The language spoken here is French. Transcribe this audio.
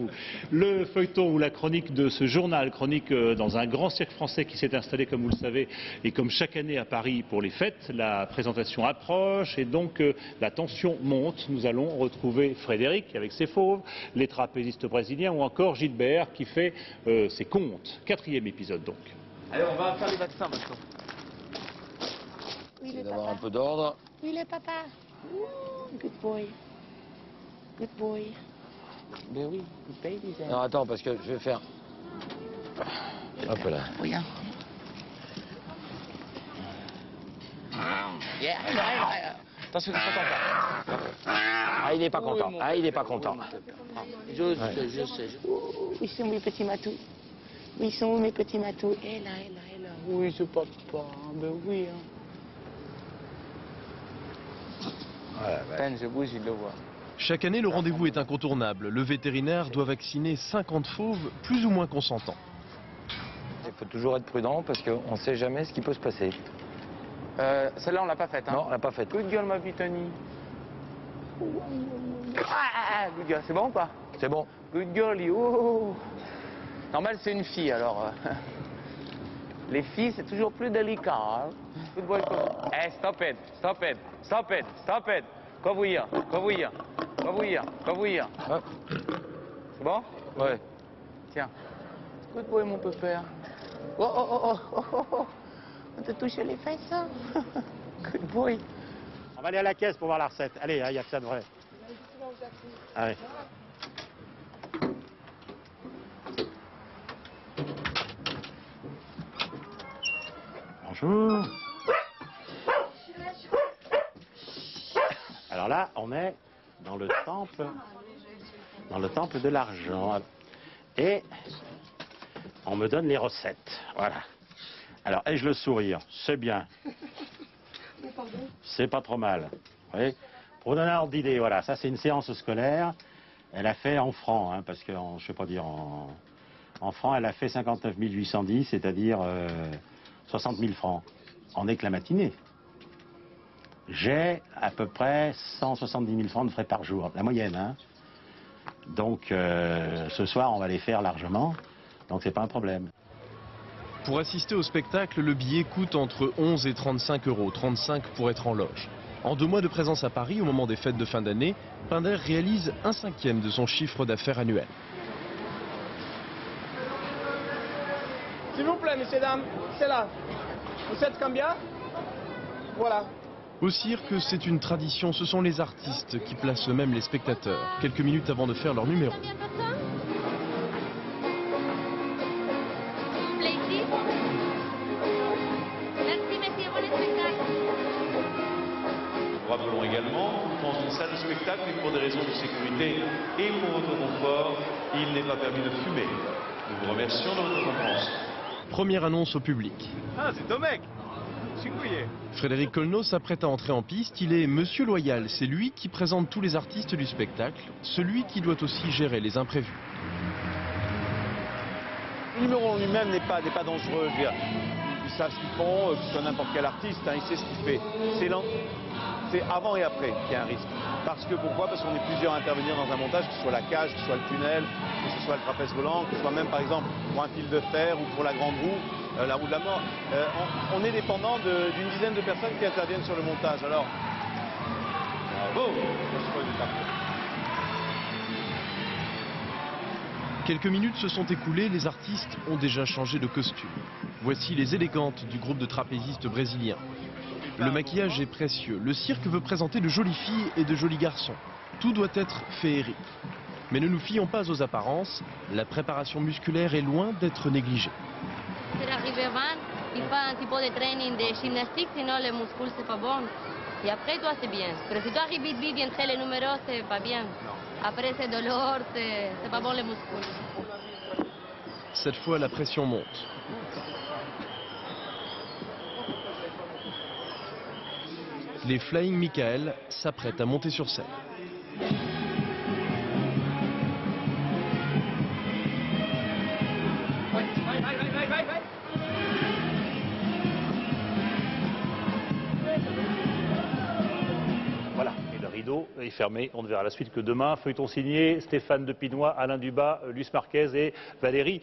vous. Le feuilleton ou la chronique de ce journal, chronique dans un grand cirque français qui s'est installé, comme vous le savez, et comme chaque année à Paris pour les fêtes. La présentation approche et donc la tension monte. Nous allons retrouver Frédéric avec ses fauves, les trapézistes brésiliens ou encore Gilbert qui fait ses contes. 4e épisode donc. Allez, on va faire les vaccins maintenant. Oui, le D'avoir papa. un peu d'ordre. Oui, le papa. Ouh, good boy. Good boy. Ben oui, il paye les ailes. Non, attends, parce que je vais faire... Hop là. Oui, hein. Attention, il faut pas. Ah, il n'est pas content. Ah, il n'est pas content. Je sais. Ouh, ils sont mes petits matous. Oui, ils sont où mes petits matous? Et là. Oui, c'est papa. Ben oui. Hein. Peine, je bouge, il le voit. Chaque année, le rendez-vous est incontournable. Le vétérinaire doit vacciner 50 fauves, plus ou moins consentants. Il faut toujours être prudent parce qu'on ne sait jamais ce qui peut se passer. Celle-là, on l'a pas faite. Hein. Non, on l'a pas faite. Good girl, ma petite Annie. Ah, good girl, c'est bon ou pas? C'est bon. Good girl, oh. Normal, c'est une fille, alors. Les filles, c'est toujours plus délicat. Hein. Good boy, hey, stop it. Come here. Hop. C'est bon? Ouais. Tiens. Good boy, mon pépère. Oh. On te touche les fesses, hein? Good boy. On va aller à la caisse pour voir la recette. Allez, il y a que ça de vrai. Allez. Bonjour. Alors là, on est dans le temple de l'argent. Et on me donne les recettes. Voilà. Alors, ai-je le sourire? C'est bien. C'est pas trop mal. Vous voyez, pour donner un ordre d'idée, voilà, ça c'est une séance scolaire. Elle a fait en francs, hein, parce que, je sais pas dire, en francs, elle a fait 59 810, c'est-à-dire 60 000 francs. En est que la matinée. J'ai à peu près 170 000 francs de frais par jour, la moyenne. Hein. Donc, ce soir, on va les faire largement, donc c'est pas un problème. Pour assister au spectacle, le billet coûte entre 11 et 35 euros, 35 pour être en loge. En 2 mois de présence à Paris, au moment des fêtes de fin d'année, Pinder réalise 1/5 de son chiffre d'affaires annuel. S'il vous plaît, messieurs, dames, c'est là. Vous êtes combien? Voilà. Au cirque, c'est une tradition, ce sont les artistes qui placent eux-mêmes les spectateurs, quelques minutes avant de faire leur numéro. Rappelons également qu'en une salle de spectacle, et pour des raisons de sécurité et pour votre confort, il n'est pas permis de fumer. Nous vous remercions de votre compréhension. Première annonce au public. Ah, c'est Domek. Frédéric Colneau s'apprête à entrer en piste. Il est Monsieur Loyal. C'est lui qui présente tous les artistes du spectacle, celui qui doit aussi gérer les imprévus. Le numéro en lui-même n'est pas dangereux. Je veux dire. Ils savent ce qu'ils font, que ce soit n'importe quel artiste, hein, il sait ce qu'il fait. C'est avant et après qu'il y a un risque. Pourquoi? Parce qu'on est plusieurs à intervenir dans un montage, que ce soit la cage, que ce soit le tunnel, que ce soit le trapèze volant, que ce soit même par exemple pour un fil de fer ou pour la grande roue, la roue de la mort. On est dépendant d'une dizaine de personnes qui interviennent sur le montage. Alors, bravo. Quelques minutes se sont écoulées, les artistes ont déjà changé de costume. Voici les élégantes du groupe de trapézistes brésiliens. Le maquillage est précieux. Le cirque veut présenter de jolies filles et de jolis garçons. Tout doit être féerique. Mais ne nous fions pas aux apparences. La préparation musculaire est loin d'être négligée. Pour arriver avant, il faut un petit peu de training de gymnastique, sinon les muscles c'est pas bon. Et après toi c'est bien. Mais si tu arrives vite vite et entre les numéros, c'est pas bien. Après c'est douleur, c'est pas bon les muscles. Cette fois la pression monte. Les Flying Michael s'apprêtent à monter sur scène. rideau est fermé. On ne verra la suite que demain. Feuilleton signé Stéphane Depinoy, Alain Dubas, Luce Marquez et Valérie